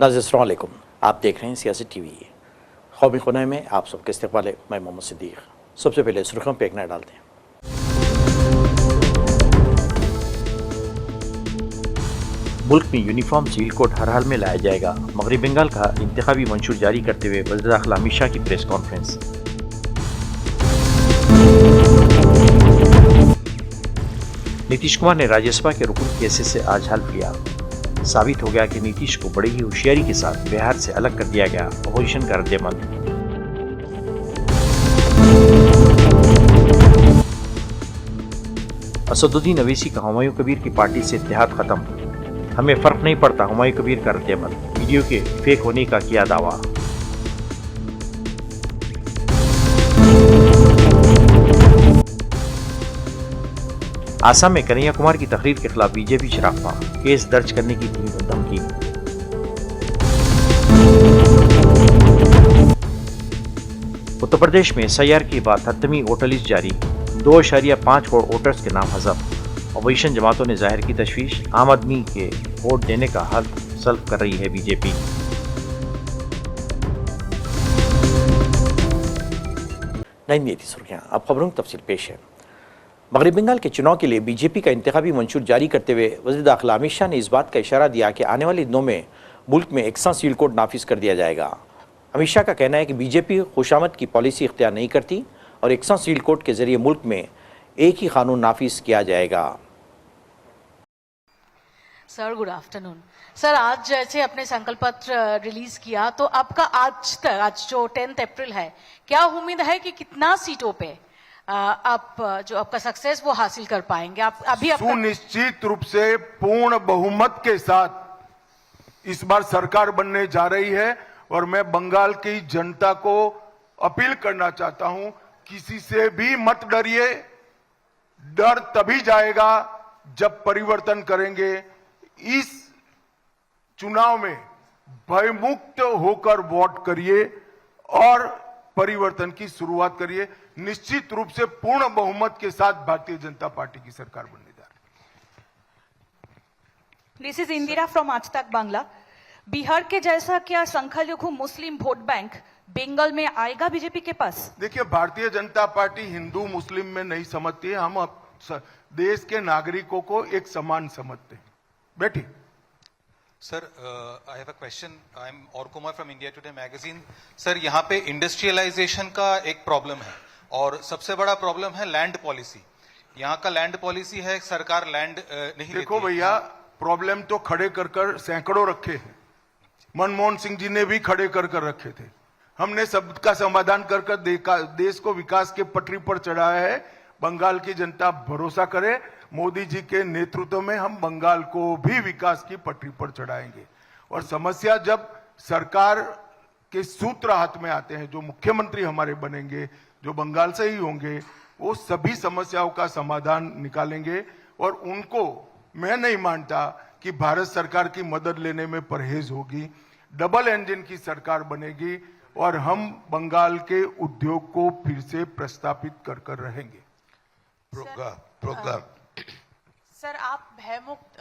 नाज़रीन अस्सलाम वालेकुम, आप देख रहे हैं सियासी टीवी। ख़ौमी खुनाई में आप सबके इस्तक़बाल है। मैं मोहम्मद सिद्दीक़। सबसे पहले सुर्ख़ियों पर एक नज़र डालते हैं। मुल्क में यूनिफॉर्म सिविल कोड हर हाल में लाया जाएगा। मगरबी बंगाल का इंतखाबी मंशूर जारी करते हुए वज़ीर दाखिला अमित शाह की प्रेस कॉन्फ्रेंस। नीतीश कुमार ने राज्यसभा के रुकन केसेस से आज हल्फ लिया। साबित हो गया कि नीतीश को बड़ी ही होशियारी के साथ बिहार से अलग कर दिया गया। अपोजिशन का रद्देमल। असदुद्दीन अवैसी का हुमायूं कबीर की पार्टी से इत्तेहाद खत्म। हमें फर्क नहीं पड़ता, हुमायूं कबीर का रद्देमल। वीडियो के फेक होने का किया दावा। आसाम में कन्हैया कुमार की तकरीर के खिलाफ बीजेपी शराफा, केस दर्ज करने की दी धमकी। उत्तर प्रदेश में SIR की 72वीं वोटर लिस्ट जारी। 2.5 करोड़ वोटर्स के नाम हज़फ। अपोजिशन जमातों ने जाहिर की तशवीश। आम आदमी के वोट देने का हल्फ सल्फ कर रही है बीजेपी। नहीं थी सुर्खियां, अब खबरों की तफसील पेश है। मगरबी बंगाल के चुनाव के लिए बीजेपी का इंतखाबी मंशूर जारी करते हुए वज़ीर दाखिला अमित शाह ने इस बात का इशारा दिया कि आने वाले दिनों में मुल्क में एकसा सिविल कोड नाफिज कर दिया जाएगा। अमित शाह का कहना है कि बीजेपी खुशामद की पॉलिसी इख्तियार नहीं करती और एकसा सिविल कोड के जरिए मुल्क में एक ही कानून नाफिज किया जाएगा। Sir good afternoon. सर आज जैसे अपने संकल्प पत्र रिलीज किया तो आपका आज जो 10 अप्रैल है, क्या उम्मीद है कि कितना सीटों पे आप जो आपका सक्सेस वो हासिल कर पाएंगे? आप अभी सुनिश्चित रूप से पूर्ण बहुमत के साथ इस बार सरकार बनने जा रही है और मैं बंगाल की जनता को अपील करना चाहता हूं, किसी से भी मत डरिए। डर तभी जाएगा जब परिवर्तन करेंगे। इस चुनाव में भयमुक्त होकर वोट करिए और परिवर्तन की शुरुआत करिए। निश्चित रूप से पूर्ण बहुमत के साथ भारतीय जनता पार्टी की सरकार बनने जा रही है। दिस इज इंदिरा फ्रॉम आज तक बांग्ला। बिहार के जैसा क्या संख्यालघु मुस्लिम वोट बैंक बंगाल में आएगा बीजेपी के पास? देखिए, भारतीय जनता पार्टी हिंदू मुस्लिम में नहीं समझती है। हम देश के नागरिकों को एक समान समझते हैं। बैठिए। Sir, I have a question. I'm Aur Kumar from India Today magazine. Sir, यहाँ पे इंडस्ट्रियलाइजेशन का एक प्रॉब्लम है और सबसे बड़ा प्रॉब्लम है लैंड पॉलिसी। यहाँ का लैंड पॉलिसी है, सरकार लैंड नहीं देखो भैया, प्रॉब्लम तो खड़े कर सैकड़ों रखे हैं। मनमोहन सिंह जी ने भी खड़े कर रखे थे। हमने सबका समाधान कर देश को विकास के पटरी पर चढ़ाया है। बंगाल की जनता भरोसा करे, मोदी जी के नेतृत्व में हम बंगाल को भी विकास की पटरी पर चढ़ाएंगे। और समस्या जब सरकार के सूत्र हाथ में आते हैं, जो मुख्यमंत्री हमारे बनेंगे, जो बंगाल से ही होंगे, वो सभी समस्याओं का समाधान निकालेंगे। और उनको मैं नहीं मानता कि भारत सरकार की मदद लेने में परहेज होगी। डबल इंजन की सरकार बनेगी और हम बंगाल के उद्योग को फिर से प्रस्तापित कर रहेंगे। सर, आप भयमुक्त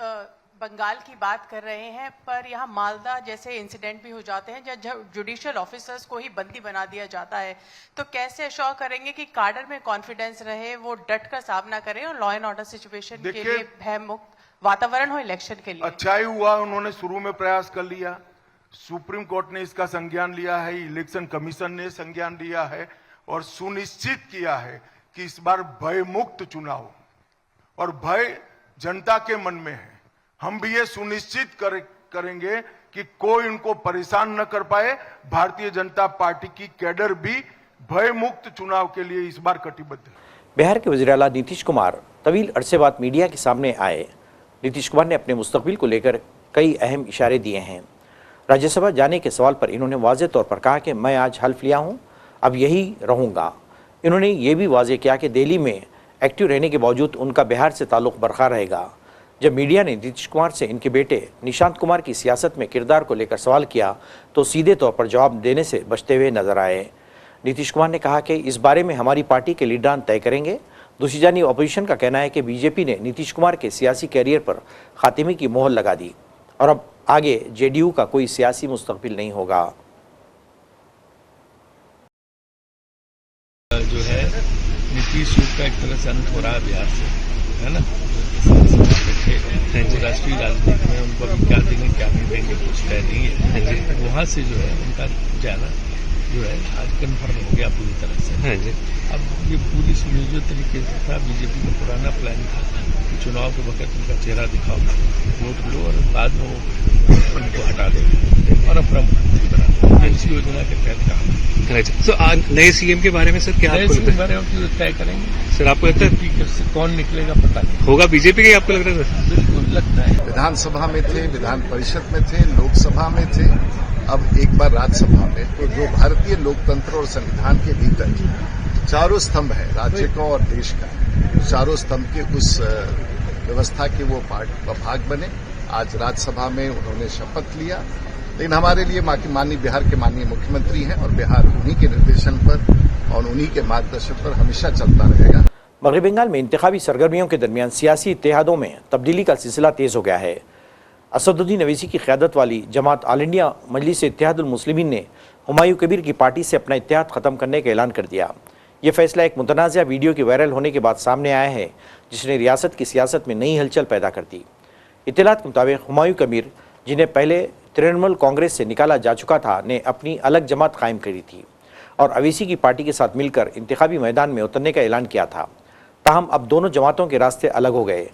बंगाल की बात कर रहे हैं, पर यहाँ मालदा जैसे इंसिडेंट भी हो जाते हैं जब जुडिशियल ऑफिसर्स को ही बंदी बना दिया जाता है, तो कैसे अश्योर करेंगे कि काडर में कॉन्फिडेंस रहे, वो डट कर सामना करें और लॉ एंड ऑर्डर सिचुएशन के लिए भयमुक्त वातावरण हो इलेक्शन के लिए? अच्छा ही हुआ उन्होंने शुरू में प्रयास कर लिया। सुप्रीम कोर्ट ने इसका संज्ञान लिया है, इलेक्शन कमीशन ने संज्ञान लिया है और सुनिश्चित किया है कि इस बार भयमुक्त चुनाव, और भय जनता के मन में है। हम भी ये सुनिश्चित करेंगे कि कोई उनको परेशान न कर पाए। भारतीय जनता पार्टी की कैडर भी भयमुक्त चुनाव के लिए इस बार कटिबद्ध है। बिहार के वज़ीर आला नीतीश कुमार तवील अरसे बाद मीडिया के सामने आए। नीतीश कुमार ने अपने मुस्तकबिल को लेकर कई अहम इशारे दिए हैं। राज्यसभा जाने के सवाल पर इन्होंने वाज़ेह तौर पर कहा कि मैं आज हल्फ लिया हूँ, अब यही रहूँगा। इन्होंने ये भी वाज़ेह किया कि दिल्ली में एक्टिव रहने के बावजूद उनका बिहार से ताल्लुक़ बरकरार रहेगा। जब मीडिया ने नीतीश कुमार से इनके बेटे निशांत कुमार की सियासत में किरदार को लेकर सवाल किया तो सीधे तौर पर जवाब देने से बचते हुए नजर आए। नीतीश कुमार ने कहा कि इस बारे में हमारी पार्टी के लीडरान तय करेंगे। दूसरी जानिब अपोजिशन का कहना है कि बीजेपी ने नीतीश कुमार के सियासी कैरियर पर खातिमे की मोहर लगा दी और अब आगे जेडीयू का कोई सियासी मुस्तकबिल नहीं होगा। जो है नीतीश युग का एक तरह से अंत हो रहा है बिहार से, है ना। जो राष्ट्रीय राजनीति में उनको अभी क्या देंगे क्या नहीं देंगे कुछ तय नहीं है। वहां से जो है उनका जाना जो है आज कन्फर्म हो गया पूरी तरह से। अब ये पूरी सुनियोजित तरीके से था, बीजेपी का पुराना प्लान था कि चुनाव के वक्त उनका चेहरा दिखाओ, वोट लो और बाद में उनको हटा दे और अपना मुख्यमंत्री बना दे। इसी योजना के तहत काम। नए सीएम के बारे में सर क्या आपको लगता है? बारे में तय करेंगे सर, आपको लगता है कौन निकलेगा पता नहीं होगा बीजेपी का? आपको लग रहा है? बिल्कुल लगता है। विधानसभा में थे, विधान परिषद में थे, लोकसभा में थे, अब एक बार राज्यसभा में। तो जो भारतीय लोकतंत्र और संविधान के भीतर चारों स्तंभ है, राज्य का और देश का, चारों स्तंभ के उस व्यवस्था के वो भाग बने। आज राज्यसभा में उन्होंने शपथ लिया, लेकिन हमारे लिए माननीय बिहार के माननीय मुख्यमंत्री हैं और बिहार उन्हीं के निर्देशन पर और उन्हीं के मार्गदर्शन पर हमेशा चलता रहेगा। मगरबी बंगाल में इंतखाबी सरगर्मियों के दरमियान सियासी इत्तेहादों में तब्दीली का सिलसिला तेज हो गया है। असदुद्दीन अवैसी की क़यादत वाली जमात आल इंडिया मजलिस इत्तेहादुल मुस्लिमीन ने हुमायूं कबीर की पार्टी से अपना इत्तेहाद ख़त्म करने का ऐलान कर दिया। ये फैसला एक मुतनाज़ा वीडियो के वायरल होने के बाद सामने आया है, जिसने रियासत की सियासत में नई हलचल पैदा कर दी। इत्तलात के मुताबिक हुमायूं कबीर, जिन्हें पहले तृणमूल कांग्रेस से निकाला जा चुका था, ने अपनी अलग जमात कायम करी थी और अवैसी की पार्टी के साथ मिलकर इंतखाबी मैदान में उतरने का ऐलान किया था। ताहम अब दोनों जमातों के रास्ते अलग हो गए।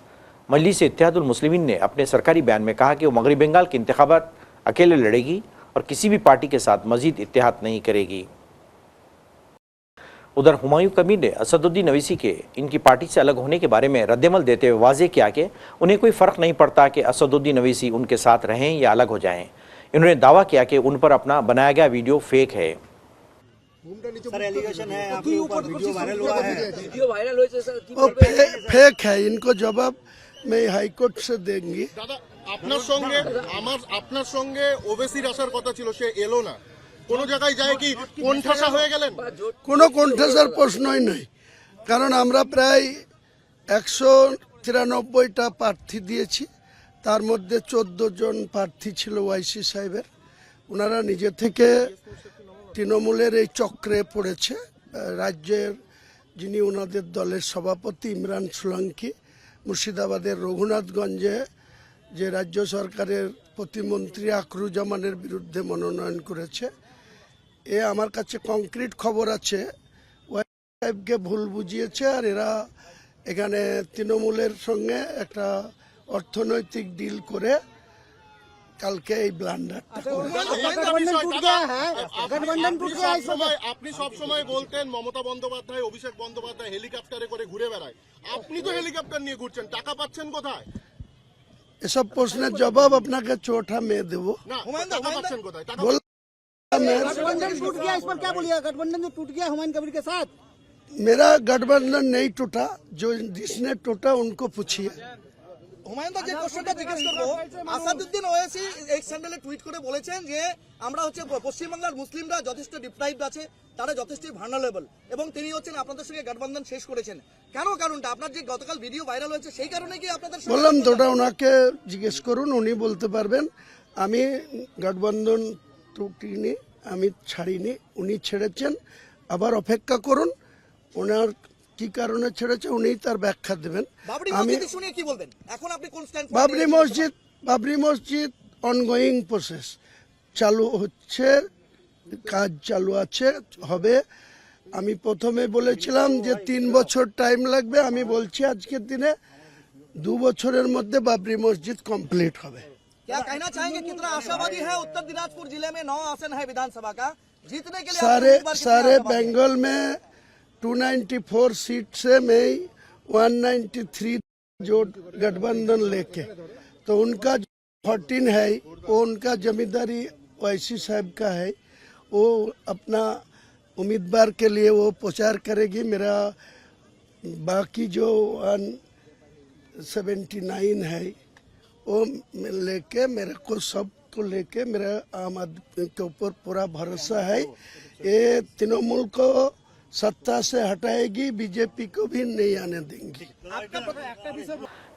मजलिस इत्तेहादुल मुस्लिमीन ने अपने सरकारी बयान में कहा कि वो मगरबी बंगाल के इंतखाबात अकेले लड़ेगी और किसी भी पार्टी के साथ मजीद इत्तेहाद नहीं करेगी। उधर हुमायूं कबीर ने असदुद्दीन अवैसी के इनकी पार्टी से अलग होने के बारे में रद्दमल देते हुए वाज़ेह किया कि उन्हें कोई फ़र्क नहीं पड़ता कि असदुद्दीन अवैसी उनके साथ रहें या अलग हो जाएं। इन्होंने दावा किया कि उन पर अपना बनाया गया वीडियो फेक है। सर, एलिगेशन है आपके ऊपर, वीडियो वायरल हुआ है। वो फेक है, इनको जवाब मैं हाईकोर्ट से देंगी। দাদা, আপনার সঙ্গে ওবেসির আসার কথা ছিল, সে এলো না। কোন জায়গায় যায় কি কোণঠাসা হয়ে গেলেন? কোনো কোণঠাসার প্রশ্নই নাই, কারণ আমরা প্রায় 193টা প্রার্থী দিয়েছি, তার মধ্যে 14 জন প্রার্থী ছিল ওয়াইসি সাহেবের। ওনারা নিজে থেকে তৃণমূলের এই চক্রে পড়েছে। রাজ্যের যিনি ওনাদের দলের সভাপতি ইমরান সোলাঙ্কি মুর্শিদাবাদের রঘুনাথগঞ্জে যে রাজ্য সরকারের প্রতিমন্ত্রী আকরুজ্জামানের বিরুদ্ধে মনোনয়ন করেছে। এ আমার কাছে কংক্রিট খবর আছে, ওয়াইসি সাহেবকে ভুল বুঝিয়েছে আর এরা এখানে তৃণমূলের সঙ্গে একটা অর্থনৈতিক ডিল করে কালকে এই ব্লান্ডারটা আপনি সব সময় বলতেন মমতা বন্দ্যোপাধ্যায়, অভিষেক বন্দ্যোপাধ্যায় হেলিকপ্টারে করে ঘুরে বেড়ায়। আপনি তো হেলিকপ্টার নিয়ে ঘুরছেন, টাকা পাচ্ছেন কোথায়? এসব প্রশ্নের জবাব আপনাকে চোঠা মেয়ে দেবো। না, টাকা পাচ্ছেন কোথায়? টাকা गठबंधन टूट गया, इस पर क्या बोलिएगा? गठबंधन जो टूट गया हुमायूं कबीर के साथ। मेरा गठबंधन नहीं टूटा, जो जिसने टूटा उनको पूछिए। হুমায়ুন দা, যে প্রশ্নটা জিজ্ঞেস করবো, আসাদুদ্দিন ওয়াইসি এক স্যান্ডেলে টুইট করে বলেছেন যে আমরা হচ্ছে পশ্চিমবাংলার মুসলিমরা যথেষ্ট ডিপ্রাইভড আছে, তারা যথেষ্ট ভালনারেবল এবং তিনি হচ্ছেন আপনাদের সঙ্গে গঠবন্ধন শেষ করেছেন। কেন কারণটা? আপনার যে গতকাল ভিডিও ভাইরাল হয়েছে সেই কারণে কি আপনাদের বললাম তো, ওটা ওনাকে জিজ্ঞেস করুন, উনি বলতে পারবেন। আমি গঠবন্ধন টুটিনি, আমি ছাড়িনি, উনি ছেড়েছেন। আবার অপেক্ষা করুন, ওনার কি কারণে ছেড়েছে উনি তার ব্যাখ্যা দেবেন। আমি শুনে কি বলবেন এখন? আপনি কোন স্ট্যান্ড? বাবরি মসজিদ অনগোয়িং প্রসেস চালু হচ্ছে, কাজ চালু আছে, হবে। আমি প্রথমে বলেছিলাম যে 3 বছর টাইম লাগবে, আমি বলছি আজকের দিনে 2 বছরের মধ্যে বাবরি মসজিদ কমপ্লিট হবে। क्या कहना चाहेंगे, कितना आशावादी है? उत्तर दिनाजपुर जिले में 9 आसन है विधानसभा का, जीतने के लिए सारे बंगाल में 294 सीट से मैं 193 जो गठबंधन लेके, तो उनका 14 है वो उनका जमींदारी ओवैसी साहब का है, वो अपना उम्मीदवार के लिए वो प्रचार करेगी। मेरा बाकी जो 179 है वो लेके, मेरे को सबको लेके मेरा आम आदमी के ऊपर पूरा भरोसा है। ये तृणमूल को सत्ता से हटाएगी, बीजेपी को भी नहीं आने देंगी।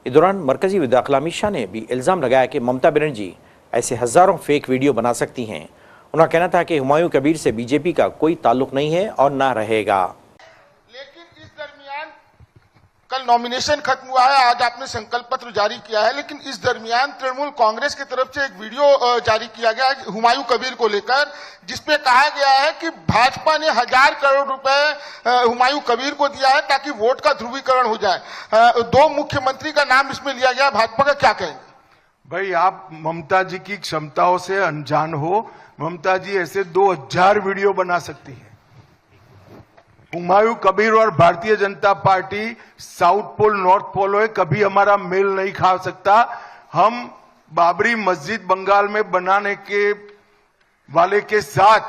इस दौरान मरकजी वज़ीर दाखिला अमित शाह ने भी इल्ज़ाम लगाया कि ममता बनर्जी ऐसे हजारों फेक वीडियो बना सकती हैं। उनका कहना था कि हुमायूं कबीर से बीजेपी का कोई ताल्लुक नहीं है और ना रहेगा। लेकिन इस दरमियान कल नॉमिनेशन खत्म हुआ है, आज आपने संकल्प पत्र जारी किया है, लेकिन इस दरमियान तृणमूल कांग्रेस की तरफ से एक वीडियो जारी किया गया है हुमायूं कबीर को लेकर, जिसपे कहा गया है कि भाजपा ने 1000 करोड़ रुपए हुमायूं कबीर को दिया है ताकि वोट का ध्रुवीकरण हो जाए। 2 मुख्यमंत्री का नाम इसमें लिया गया, भाजपा का क्या कहेंगे? भाई आप ममता जी की क्षमताओं से अनजान हो। ममता जी ऐसे 2000 वीडियो बना सकती है। हुमायूं कबीर और Bharatiya Janata Party south pole north pole है, कभी हमारा मेल नहीं खा सकता। हम बाबरी मस्जिद बंगाल में बनाने के वाले के साथ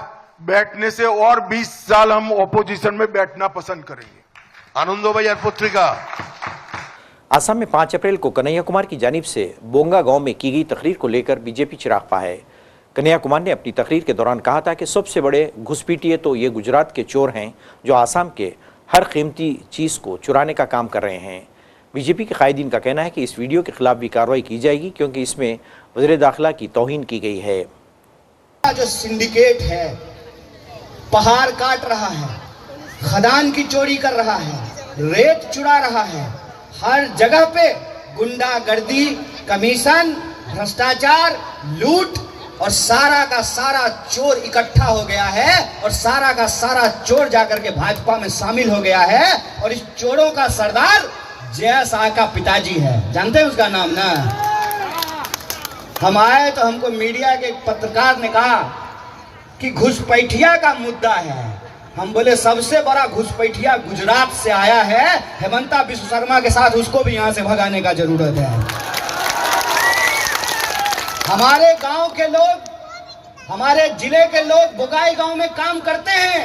बैठने से और 20 साल हम ऑपोजिशन में बैठना पसंद करेंगे। आनंदो बाजार पत्रिका। असम में 5 अप्रैल को कन्हैया कुमार की जानिब से बोंगा गांव में की गई तकरीर को लेकर बीजेपी चिराग पा है। कन्हैया कुमार ने अपनी तकरीर के दौरान कहा था कि सबसे बड़े घुसपैठिए तो ये गुजरात के चोर हैं जो आसाम के हर कीमती चीज़ को चुराने का काम कर रहे हैं। बीजेपी के कायदीन का कहना है कि इस वीडियो के खिलाफ भी कार्रवाई की जाएगी क्योंकि इसमें वज़ीर दाखिला की तौहीन की गई है। जो सिंडिकेट है, पहाड़ काट रहा है, खदान की चोरी कर रहा है, रेत चुरा रहा है, हर जगह पे गुंडागर्दी, कमीशन, भ्रष्टाचार, लूट और सारा का सारा चोर इकट्ठा हो गया है और सारा का सारा चोर जाकर के भाजपा में शामिल हो गया है। और इस चोरों का सरदार जय शाह का पिताजी है, जानते हैं उसका नाम ना? हम आए तो हमको मीडिया के एक पत्रकार ने कहा कि घुसपैठिया का मुद्दा है। हम बोले सबसे बड़ा घुसपैठिया गुजरात से आया है, हेमंता बिस्व शर्मा के साथ उसको भी यहाँ से भगाने का जरूरत है। हमारे गांव के लोग, हमारे जिले के लोग बोगाई गांव में काम करते हैं,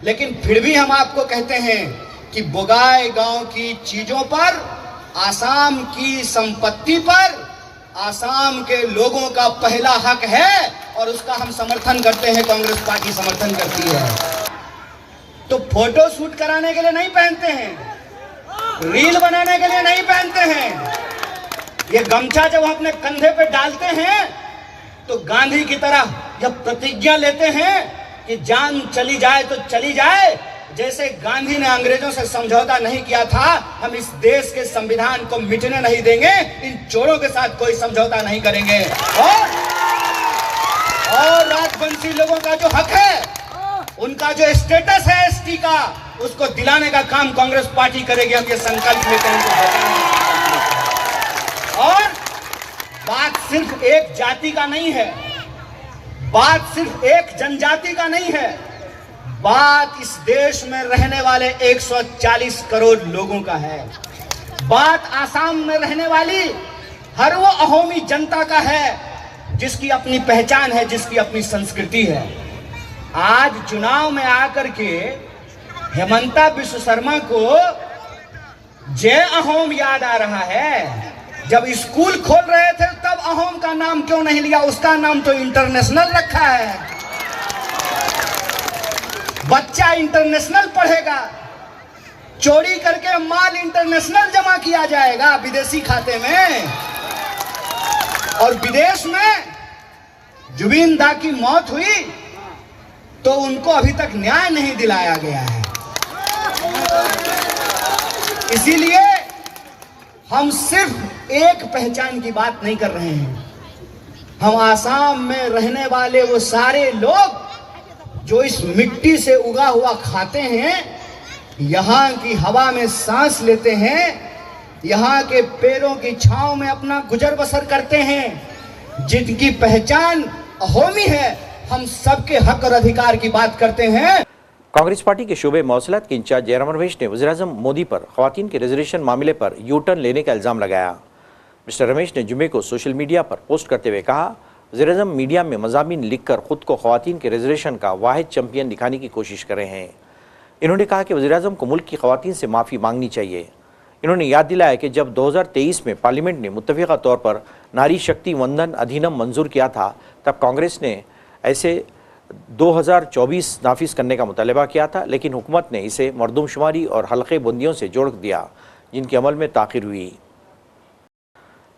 लेकिन फिर भी हम आपको कहते हैं कि बोगाई गांव की चीजों पर, आसाम की संपत्ति पर आसाम के लोगों का पहला हक है और उसका हम समर्थन करते हैं, कांग्रेस पार्टी समर्थन करती है। तो फोटो शूट कराने के लिए नहीं पहनते हैं, रील बनाने के लिए नहीं पहनते हैं। ये गमछा जब हम अपने कंधे पे डालते हैं तो गांधी की तरह जब प्रतिज्ञा लेते हैं कि जान चली जाए तो चली जाए, जैसे गांधी ने अंग्रेजों से समझौता नहीं किया था, हम इस देश के संविधान को मिटने नहीं देंगे, इन चोरों के साथ कोई समझौता नहीं करेंगे। और राजवंशी लोगों का जो हक है, उनका जो स्टेटस है एसटी का, उसको दिलाने का काम कांग्रेस पार्टी करेगी। हम ये संकल्प लेते हैं। और बात सिर्फ एक जाति का नहीं है, बात सिर्फ एक जनजाति का नहीं है, बात इस देश में रहने वाले 140 करोड़ लोगों का है। बात आसाम में रहने वाली हर वो अहोमी जनता का है जिसकी अपनी पहचान है, जिसकी अपनी संस्कृति है। आज चुनाव में आकर के हेमंता बिस्व शर्मा को जय अहोम याद आ रहा है। जब स्कूल खोल रहे थे तब अहोम का नाम क्यों नहीं लिया? उसका नाम तो इंटरनेशनल रखा है। बच्चा इंटरनेशनल पढ़ेगा, चोरी करके माल इंटरनेशनल जमा किया जाएगा विदेशी खाते में। और विदेश में जुबिन दा की मौत हुई तो उनको अभी तक न्याय नहीं दिलाया गया है। इसीलिए हम सिर्फ एक पहचान की बात नहीं कर रहे हैं, हम आसाम में रहने वाले वो सारे लोग जो इस मिट्टी से उगा हुआ खाते हैं, यहाँ की हवा में सांस लेते हैं, यहाँ के पेड़ों की छांव में अपना गुजर बसर करते हैं, जिनकी पहचान अहोमी है, हम सबके हक और अधिकार की बात करते हैं। कांग्रेस पार्टी के शोबे मौसलात के इंचार्ज जयराम रमेश ने वज़ीर-ए-आज़म मोदी पर ख़वातीन के रिजर्वेशन मामले पर यू टर्न लेने का इल्ज़ाम लगाया। मिस्टर रमेश ने जुमे को सोशल मीडिया पर पोस्ट करते हुए कहा, वज़ीर-ए-आज़म मीडिया में मज़ामीन लिखकर खुद को ख़वातीन के रिजर्वेशन का वाहिद चैंपियन दिखाने की कोशिश कर रहे हैं। इन्होंने कहा कि वज़ीर-ए-आज़म को मुल्क की ख़वातीन से माफ़ी मांगनी चाहिए। इन्होंने याद दिलाया कि जब 2023 में पार्लियामेंट ने मुत्तफ़िक़ा तौर पर नारी शक्ति वंदन अधिनियम मंजूर किया था, तब कांग्रेस ने ऐसे 2024 नाफिज करने का मुतालबा किया था, लेकिन हुकूमत ने इसे मरदमशुमारी और हल्के बंदियों से जोड़ दिया, जिनके अमल में ताख़ीर हुई।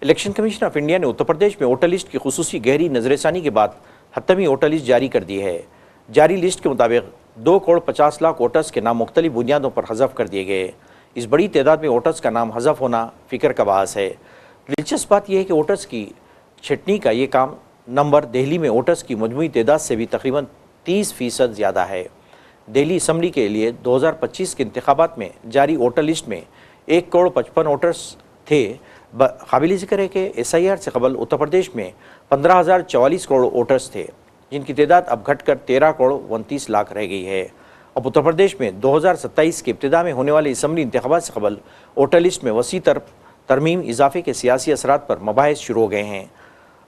इलेक्शन कमीशन ऑफ इंडिया ने उत्तर प्रदेश में वोटर लिस्ट की खुसूसी गहरी नजरसानी के बाद 7वीं वोटर लिस्ट जारी कर दी है। जारी लिस्ट के मुताबिक 2,50,00,000 वोटर्स के नाम मुख्तलिफ बुनियादों पर हज़फ कर दिए गए। इस बड़ी तादाद में वोटर्स का नाम हज़फ होना फ़िक्र का बास है। दिलचस्प बात यह है कि वोटर्स की छटनी का ये काम नंबर दिल्ली में वोटर्स की मजमूई तादाद से भी तकरीबन 30% ज़्यादा है। दिल्ली असम्बली के लिए 2025 के इंतखाबात में जारी वोटर लिस्ट में 1,55,00,000 वोटर्स थे। काबिल ज़िक्र है कि SIR से कबल उत्तर प्रदेश में 15,044 करोड़ वोटर्स थे, जिनकी तादाद अब घटकर 13,29,00,000 रह गई है। अब उत्तर प्रदेश में 2027 के इब्तिदा में होने वाले असम्बली इंतखाबात से कबल वोटर लिस्ट में वसी तरमीम इजाफे के सियासी असरात पर मबाहिस शुरू हो गए हैं।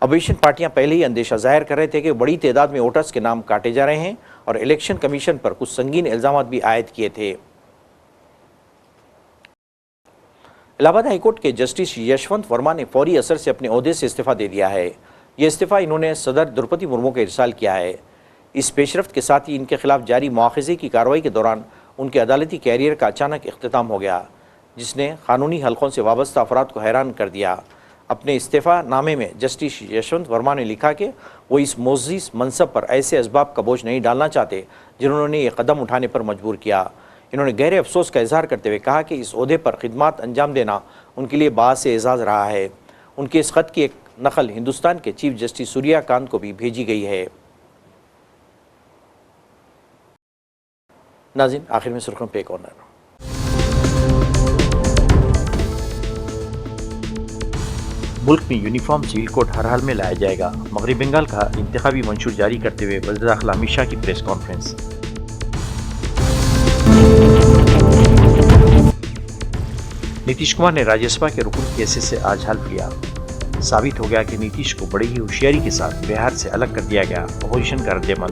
अपोजिशन पार्टियां पहले ही अंदेशा जाहिर कर रहे थे कि बड़ी तादाद में वोटर्स के नाम काटे जा रहे हैं और इलेक्शन कमीशन पर कुछ संगीन इल्ज़ामात भी आयद किए थे। इलाहाबाद हाईकोर्ट के जस्टिस यशवंत वर्मा ने फौरी असर से अपने ओहदे से इस्तीफ़ा दे दिया है। ये इस्तीफ़ा इन्होंने सदर द्रौपदी मुर्मू को इरसाल किया है। इस पेशरफ्त के साथ ही इनके खिलाफ जारी मुआख़ज़े की कार्रवाई के दौरान उनके अदालती कैरियर का अचानक इख्तिताम हो गया, जिसने कानूनी हलकों से वाबस्ता अफराद को हैरान कर दिया। अपने इस्तीफ़ा नामे में जस्टिस यशवंत वर्मा ने लिखा कि वो इस मोअज़्ज़िज़ मनसब पर ऐसे असबाब का बोझ नहीं डालना चाहते जिन्होंने ये कदम उठाने पर मजबूर किया। इन्होंने गहरे अफसोस का इजहार करते हुए कहा कि इस ओहदे पर खिदमात अंजाम देना उनके लिए बाअस एज़ाज़ रहा है। उनके इस ख़त की एक नकल हिंदुस्तान के चीफ जस्टिस सूर्यकांत को भी भेजी गई है। नाज़रीन, आखिर में सुर्खियों पे एक और नज़र। मुल्क में यूनिफॉर्म सिविल कोड हर हाल में लाया जाएगा। मगरबी बंगाल का इंतखाबी मंशूर जारी करते हुए वज़ीर दाखिला अमित शाह की प्रेस कॉन्फ्रेंस। नीतीश कुमार ने राज्यसभा के रुकन के हैसियत से आज हल्फ लिया। साबित हो गया कि नीतीश को बड़ी ही होशियारी के साथ बिहार से अलग कर दिया गया। अपोजिशन का रद्द-ए-अमल।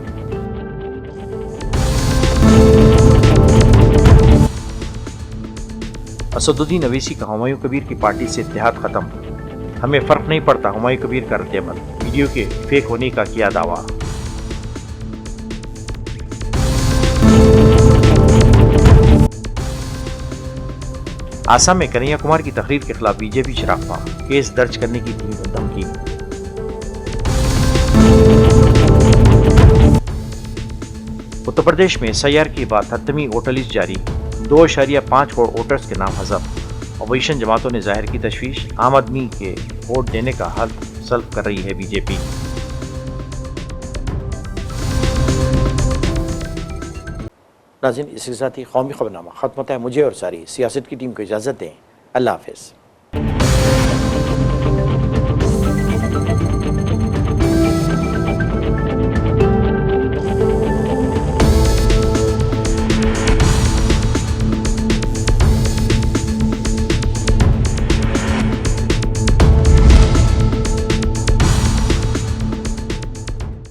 असदुद्दीन अवैसी का हुमायूं कबीर की पार्टी से इत्तेहाद खत्म। हमें फर्क नहीं पड़ता, हुमायूं कबीर का रद्द-ए-अमल। वीडियो के फेक होने का किया दावा। आसाम में कन्हैया कुमार की तकरीर के खिलाफ बीजेपी शराफा, केस दर्ज करने की दी धमकी। उत्तर प्रदेश में SIR के बाद 7वीं वोटर लिस्ट जारी। 2.5 करोड़ वोटर्स के नाम हज़फ। अपोजिशन जमातों ने जाहिर की तशवीश। आम आदमी के वोट देने का हल्फ सल्फ कर रही है बीजेपी। नाज़रीन, इसके साथ ही कौमी खबरनामा खत्म होता है। मुझे और सारी सियासत की टीम को इजाज़त दें। अल्लाह हाफ़िज़।